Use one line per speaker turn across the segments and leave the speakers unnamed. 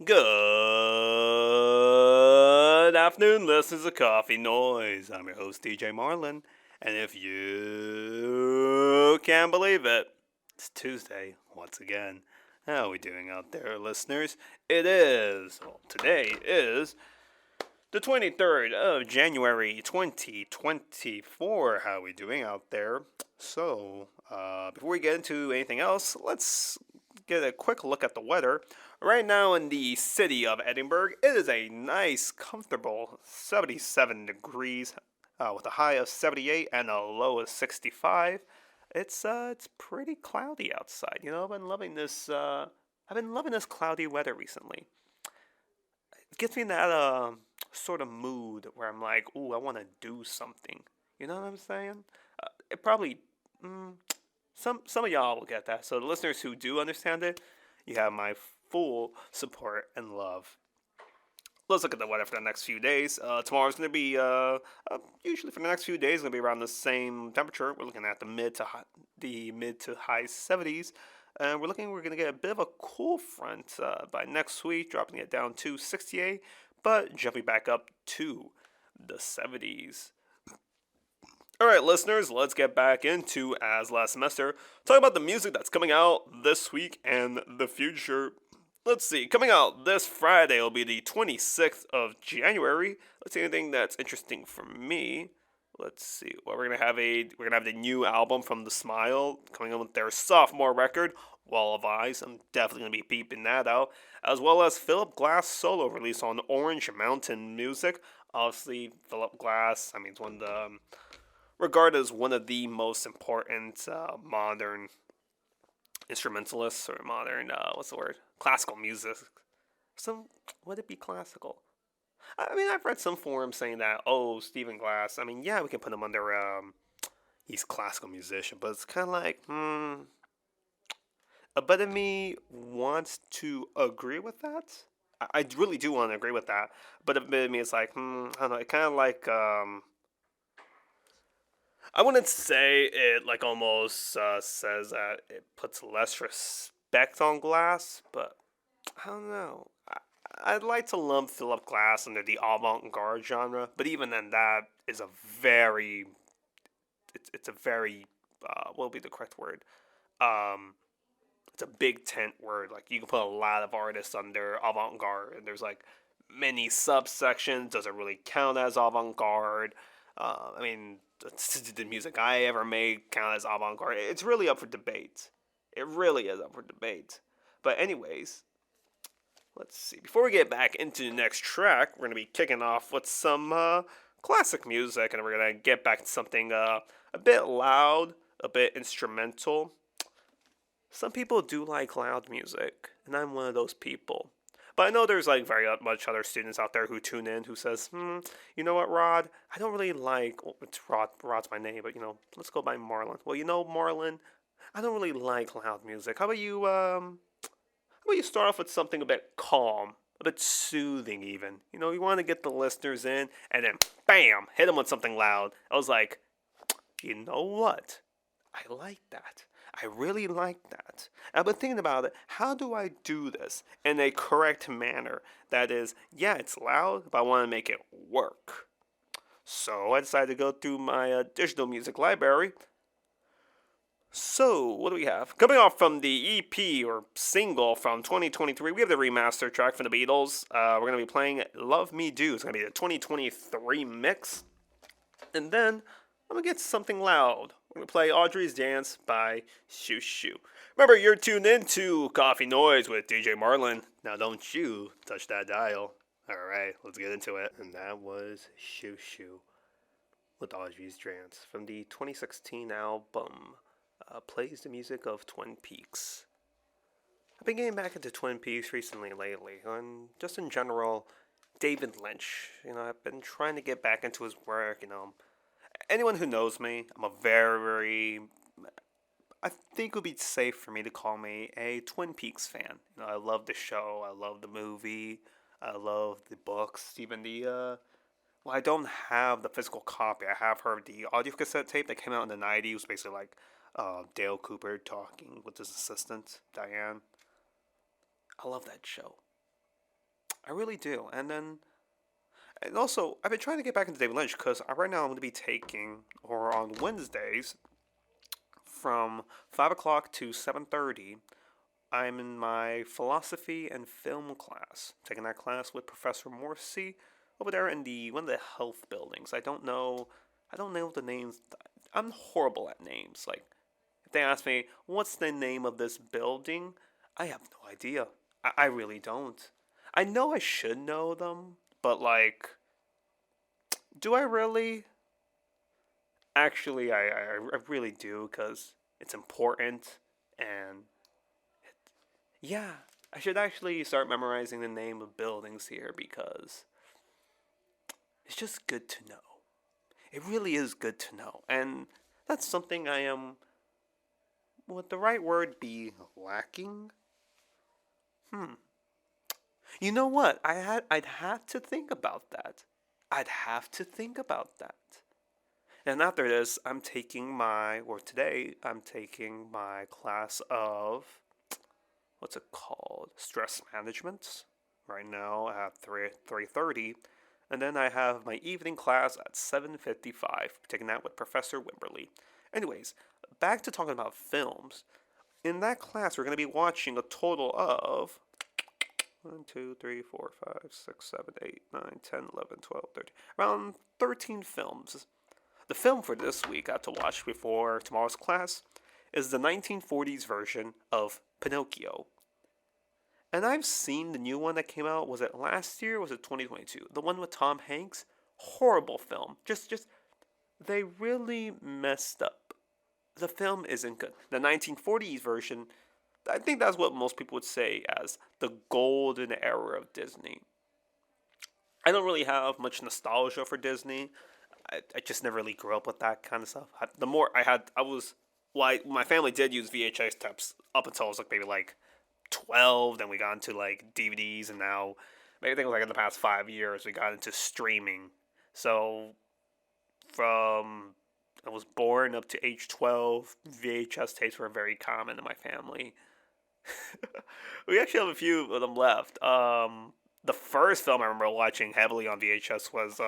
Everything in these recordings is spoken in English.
Good afternoon, listeners of Coffee Noise. I'm your host, DJ Marlin, and if you can't believe it, it's Tuesday once again. How are we doing out there, listeners? Today is the 23rd of January 2024. How are we doing out there? Before we get into anything else, let's get a quick look at the weather. Right now in the city of Edinburgh, it is a nice, comfortable 77 degrees with a high of 78 and a low of 65. It's pretty cloudy outside. I've been loving this cloudy weather recently. It gets me in that sort of mood where I'm like, ooh, I want to do something. You know what I'm saying? It probably mm, some of y'all will get that. So the listeners who do understand it, you have my full support and love. Let's look at the weather for the next few days. Tomorrow's going to be usually for the next few days going to be around the same temperature. We're looking at the mid to high 70s. And we're going to get a bit of a cool front by next week, dropping it down to 68, but jumping back up to the 70s. All right, listeners, let's get back into as last semester. Talk about the music that's coming out this week and the future. Let's see, coming out this Friday will be the 26th of January. Let's see anything that's interesting for me. Let's see. Well, we're gonna have the new album from The Smile coming out with their sophomore record, Wall of Eyes. I'm definitely gonna be peeping that out, as well as Philip Glass solo release on Orange Mountain Music. Obviously, Philip Glass. I mean, it's one of the regarded as one of the most important modern instrumentalists or modern what's the word, classical music. Some Would it be classical? I mean, I've read some forums saying that, oh, Stephen Glass. I mean, yeah, we can put him under he's classical musician, but it's kind of like a bit of me wants to agree with that. I really do want to agree with that, but a bit of me is like, I don't know. It kind of like I wouldn't say it like almost says that it puts less respect on Glass, but I don't know. I'd like to lump Philip Glass under the avant-garde genre, but even then, that is a very it's a very what would be the correct word? Um, it's a big tent word. Like you can put a lot of artists under avant-garde, and there's like many subsections. Does it really count as avant-garde? I mean, the music I ever made count as avant-garde? It's really up for debate. It really is up for debate. But anyways, let's see. Before we get back into the next track, we're gonna be kicking off with some classic music, and we're gonna get back to something a bit loud, a bit instrumental. Some people do like loud music, and I'm one of those people. But I know there's like very much other students out there who tune in who says, you know what, Rod? I don't really like. Well, it's Rod. Rod's my name, but let's go by Marlon. Well, Marlon, I don't really like loud music. How about you? How about you start off with something a bit calm, a bit soothing, even. You want to get the listeners in, and then bam, hit them with something loud. I was like, you know what? I like that. I really like that. I've been thinking about it. How do I do this in a correct manner? That is, yeah, it's loud, but I want to make it work. So I decided to go through my digital music library. So, what do we have? Coming off from the EP or single from 2023, we have the remaster track from the Beatles. We're going to be playing Love Me Do. It's going to be the 2023 mix. And then I'm going to get something loud. We're going to play Audrey's Dance by Shoo Shoo. Remember, you're tuned in to Coffee Noise with DJ Marlin. Now, don't you touch that dial. Alright, let's get into it. And that was Shoo Shoo with Audrey's Dance from the 2016 album. Plays the music of Twin Peaks. I've been getting back into Twin Peaks recently lately, and just in general, David Lynch. I've been trying to get back into his work. Anyone who knows me, I'm a very, I think it would be safe for me to call me a Twin Peaks fan. I love the show, I love the movie, I love the books, even well, I don't have the physical copy. I have heard the audio cassette tape that came out in the 90s. It was basically like Dale Cooper talking with his assistant, Diane. I love that show. I really do. And also, I've been trying to get back into David Lynch because right now I'm going to be taking, or on Wednesdays, from 5 o'clock to 7:30. I'm in my philosophy and film class, taking that class with Professor Morrissey over there in the one of the health buildings. I don't know the names. I'm horrible at names. Like, if they ask me, what's the name of this building? I have no idea. I really don't. I know I should know them, but like, do I really? Actually, I really do because it's important and yeah, I should actually start memorizing the name of buildings here because it's just good to know. It really is good to know. And that's something I am, would the right word be lacking? Hmm. You know what? I'd have to think about that. I'd have to think about that. And after this, today, I'm taking my class of, what's it called? Stress management. Right now at 3:30. And then I have my evening class at 7:55, taking that with Professor Wimberly. Anyways, back to talking about films. In that class, we're going to be watching a total of 1, 2, 3, 4, 5, 6, 7, 8, 9, 10, 11, 12, 13, around 13 films. The film for this week I have to watch before tomorrow's class is the 1940s version of Pinocchio. And I've seen the new one that came out. Was it last year? Or was it 2022? The one with Tom Hanks. Horrible film. Just they really messed up. The film isn't good. The 1940s version, I think that's what most people would say as the golden era of Disney. I don't really have much nostalgia for Disney. I just never really grew up with that kind of stuff. The more I had, I was, well, my family did use VHS tapes up until I was like maybe like 12. Then we got into like DVDs, and now maybe I think it was like in the past 5 years we got into streaming. So from I was born up to age 12, VHS tapes were very common in my family. We actually have a few of them left. The first film I remember watching heavily on VHS was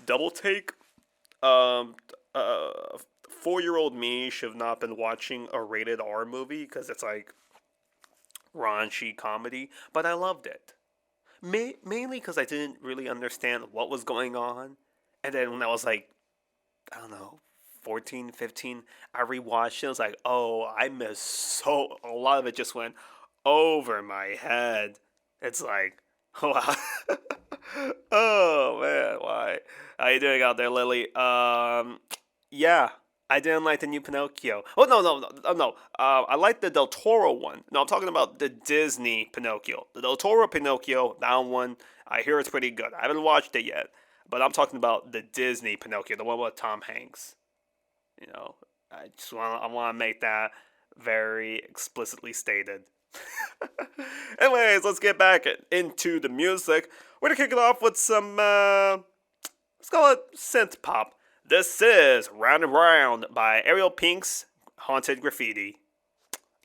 Double Take. Um, uh, 4-year-old me should have not been watching a rated R movie because it's like raunchy comedy, but I loved it. Mainly because I didn't really understand what was going on. And then when I was like, I don't know, 14, 15, I rewatched it. I was like, oh, I missed so. A lot of it just went over my head. It's like, wow. Oh, man, why? How you doing out there, Lily? Yeah, I didn't like the new Pinocchio. Oh no. I like the Del Toro one. No, I'm talking about the Disney Pinocchio. The Del Toro Pinocchio, that one. I hear it's pretty good. I haven't watched it yet, but I'm talking about the Disney Pinocchio, the one with Tom Hanks. You know, I want to make that very explicitly stated. Anyways, let's get back into the music. We're gonna kick it off with some let's call it synth pop. This is Round and Round by Ariel Pink's Haunted Graffiti.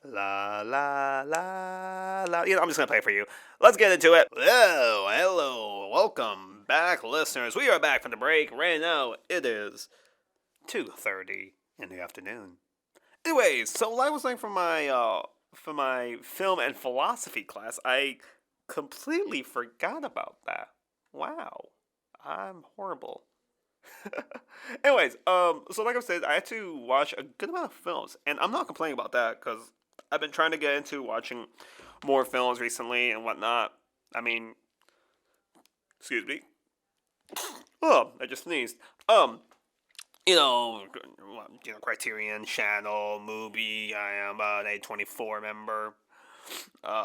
La la la la. You know, I'm just gonna play it for you. Let's get into it. Hello, welcome back, listeners. We are back from the break. Right now, it is 2:30 in the afternoon. Anyways, so like I was saying for my film and philosophy class, I completely forgot about that. Wow, I'm horrible. Anyways, so like I said, I had to watch a good amount of films, and I'm not complaining about that because I've been trying to get into watching more films recently and whatnot. I mean, excuse me. Oh, I just sneezed. You know, Criterion Channel, Movie. I am an A24 member,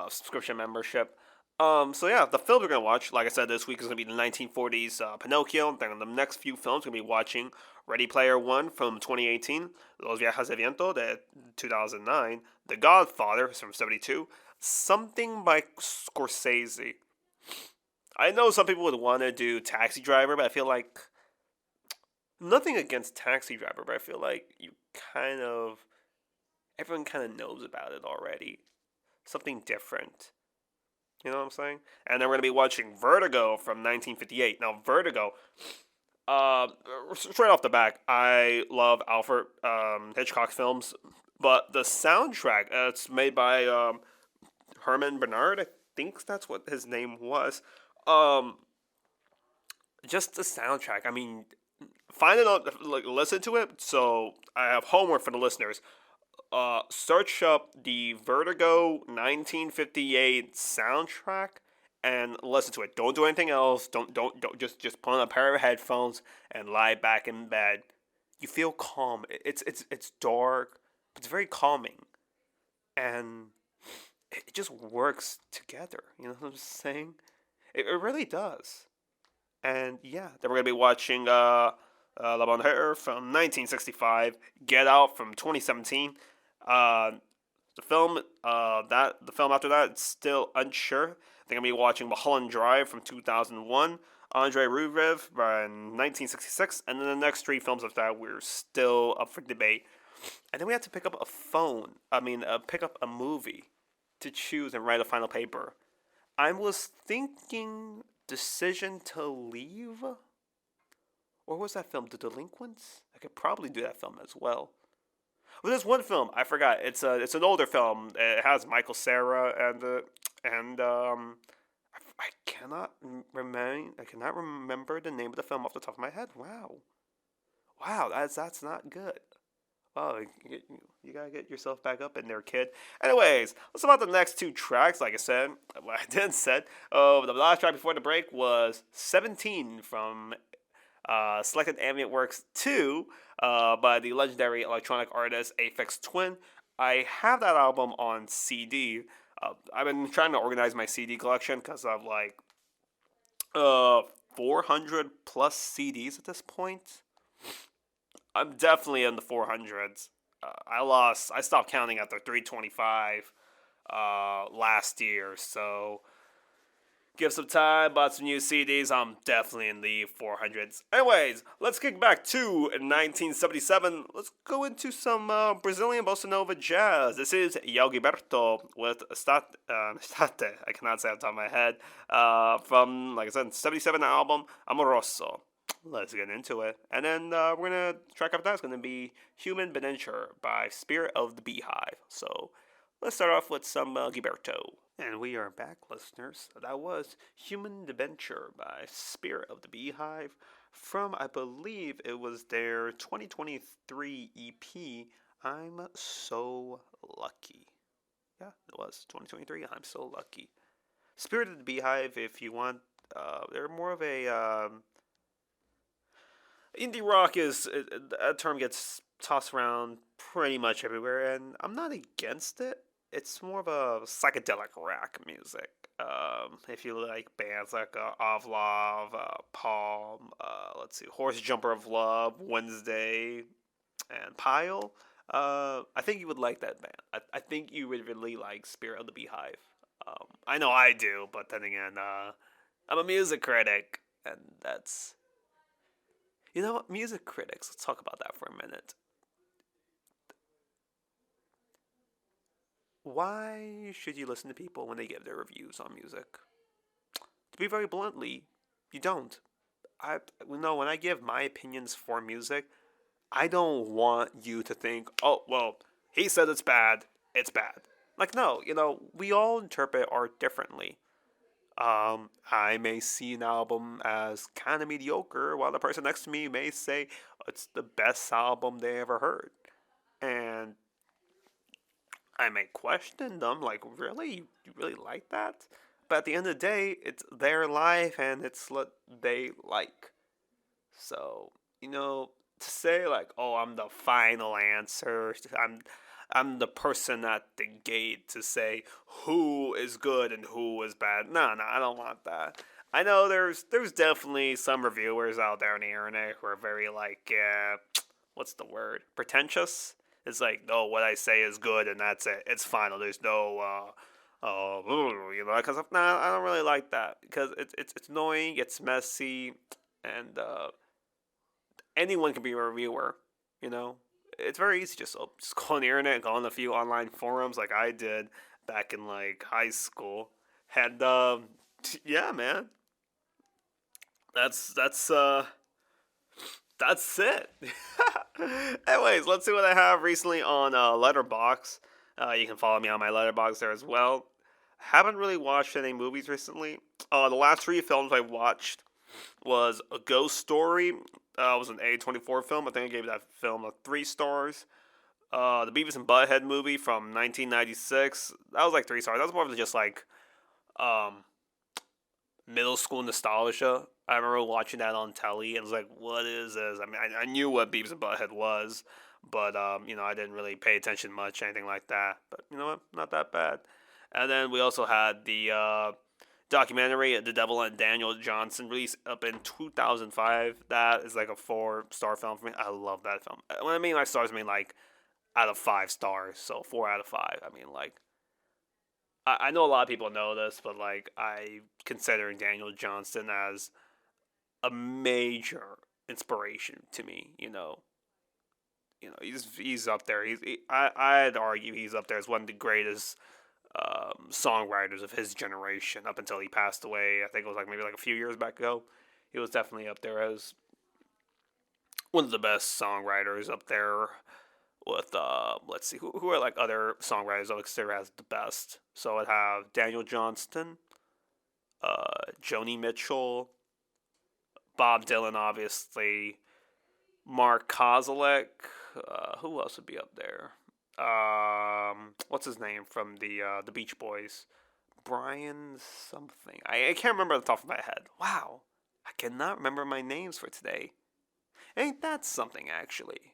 subscription membership. So yeah, the films we're gonna watch, like I said, this week is gonna be the 1940s Pinocchio. Then the next few films we're gonna be watching Ready Player One from 2018, Los Viajes de Viento de 2009, The Godfather from 72, something by Scorsese. I know some people would want to do Taxi Driver, but I feel like nothing against Taxi Driver, but I feel like everyone kind of knows about it already. Something different.
You know what I'm saying? And then we're gonna be watching Vertigo from 1958. Now, Vertigo, uh, straight off the back, I love Alfred Hitchcock films, but the soundtrack, it's made by Herman Bernard. I think that's what his name was. Um, just the soundtrack. I mean, find it on, like, listen to it. So I have homework for the listeners. Search up the Vertigo 1958 soundtrack and listen to it. Don't do anything else. Don't just put on a pair of headphones and lie back in bed. You feel calm. It's dark, but it's very calming, and it just works together. You know what I'm saying? It really does. And yeah, then we're gonna be watching La Bonne Hare from 1965, Get Out from 2017. Uh, the film after that, it's still unsure. They're gonna be watching Mulholland Drive from 2001, Andrei Rublev in 1966, and then the next three films after that we're still up for debate. And then we have to pick up a phone. Pick up a movie to choose and write a final paper. I was thinking Decision to Leave, or was that film The Delinquents? I could probably do that film as well. Well, there's one film I forgot. It's an older film. It has Michael Cera and I cannot remain I cannot remember the name of the film off the top of my head. Wow, that's not good. Oh, you gotta get yourself back up in there, kid. Anyways, let's about the next two tracks. Like I said, what I did said. Oh, the last track before the break was 17 from Selected Ambient Works 2 by the legendary electronic artist Aphex Twin. I have that album on CD. I've been trying to organize my CD collection because I've like 400 plus CDs at this point. I'm definitely in the 400s. I stopped counting after 325 last year, so give some time, bought some new CDs. I'm definitely in the 400s. Anyways, let's kick back to 1977. Let's go into some Brazilian bossa nova jazz. This is Yao Gilberto with State. I cannot say it on top of my head. From, like I said, 77 album, Amoroso. Let's get into it. And then we're going to, track after that is going to be Human Benenture by Spirit of the Beehive. So let's start off with some Gilberto. And we are back, listeners. That was Human Debenture by Spirit of the Beehive from, I believe it was their 2023 EP, I'm So Lucky. Yeah, it was 2023, I'm So Lucky. Spirit of the Beehive, if you want, they're more of a... indie rock is, that term gets tossed around pretty much everywhere, and I'm not against it. It's more of a psychedelic rock music. If you like bands like Ovlov, Palm, let's see, Horse Jumper of Love, Wednesday, and Pile, I think you would like that band. I think you would really like Spirit of the Beehive. I know I do, but then again, I'm a music critic, and that's... You know what? Music critics, let's talk about that for a minute. Why should you listen to people when they give their reviews on music? To be very bluntly, you don't. When I give my opinions for music, I don't want you to think, oh, well, he said it's bad, it's bad. Like, no, we all interpret art differently. I may see an album as kind of mediocre, while the person next to me may say it's the best album they ever heard. And I may question them, like, really? You really like that? But at the end of the day, it's their life and it's what they like. So, to say like, oh, I'm the final answer, I'm the person at the gate to say who is good and who is bad. No, I don't want that. I know there's definitely some reviewers out there on the internet who are very like, what's the word? Pretentious. It's like, no, what I say is good and that's it. It's final. There's no, because I don't really like that because it's annoying. It's messy, and anyone can be a reviewer. You know, it's very easy just go on the internet, go on a few online forums like I did back in like high school, And yeah, man, that's that's it. Anyways, let's see what I have recently on Letterbox. You can follow me on my Letterbox there as well. Haven't really watched any movies recently. The last three films I watched was A Ghost Story. It was an A24 film. I think I gave that film a 3 stars. The Beavis and Butthead movie from 1996. That was like 3 stars. That was more of just like um, middle school nostalgia. I remember watching that on telly and was like, "What is this?" I mean, I knew what Beavis and Butthead was, but I didn't really pay attention much, anything like that. But you know what? Not that bad. And then we also had the documentary, The Devil and Daniel Johnson, released up in 2005. That is like a 4 star film for me. I love that film. When I mean like stars, I mean like out of 5 stars. So 4 out of 5. I mean like I know a lot of people know this, but like I consider Daniel Johnston as a major inspiration to me. He's up there. I'd argue he's up there as one of the greatest songwriters of his generation up until he passed away. I think it was like maybe like a few years back ago. He was definitely up there as one of the best songwriters up there with let's see who are like other songwriters I would consider as the best. So I'd have Daniel Johnston, Joni Mitchell, Bob Dylan, obviously, Mark Kozelek. Who else would be up there? What's his name from the Beach Boys? Brian something. I can't remember off the top of my head. Wow, I cannot remember my names for today. Ain't that something, actually?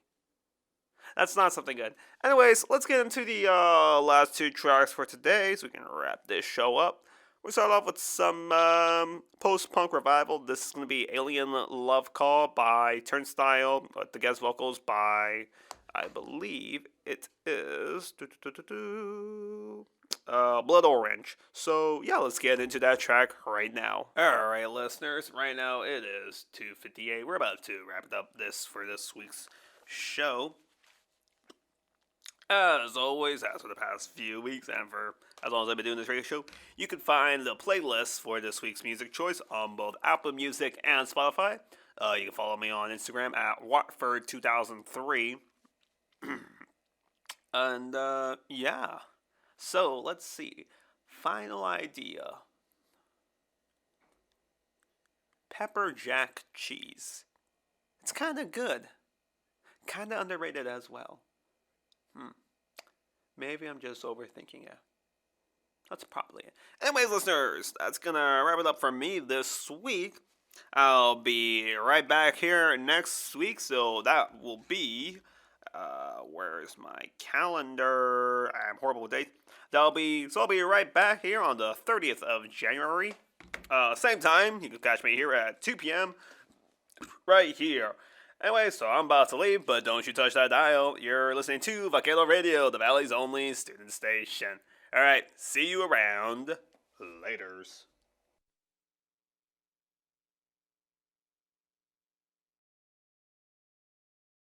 That's not something good. Anyways, let's get into the last 2 tracks for today so we can wrap this show up. We'll start off with some post-punk revival. This is going to be Alien Love Call by Turnstile, with the guest vocals by, I believe it is Blood Orange. So yeah, let's get into that track right now. Alright, listeners, right now it is 2:58. We're about to wrap it up for this week's show. As always, as for the past few weeks, and for as long as I've been doing this radio show, you can find the playlist for this week's music choice on both Apple Music and Spotify. You can follow me on Instagram at Watford2003. And, yeah. So, let's see. Final idea. Pepper jack cheese. It's kind of good. Kind of underrated as well. Maybe I'm just overthinking it. That's probably it. Anyways, listeners, that's gonna wrap it up for me this week. I'll be right back here next week, so that will be, where's my calendar? I'm horrible with dates. I'll be right back here on the 30th of January. Same time, you can catch me here at 2 p.m. right here. Anyway, so I'm about to leave, but don't you touch that dial. You're listening to Vaquero Radio, the Valley's only student station. Alright, see you around. Laters.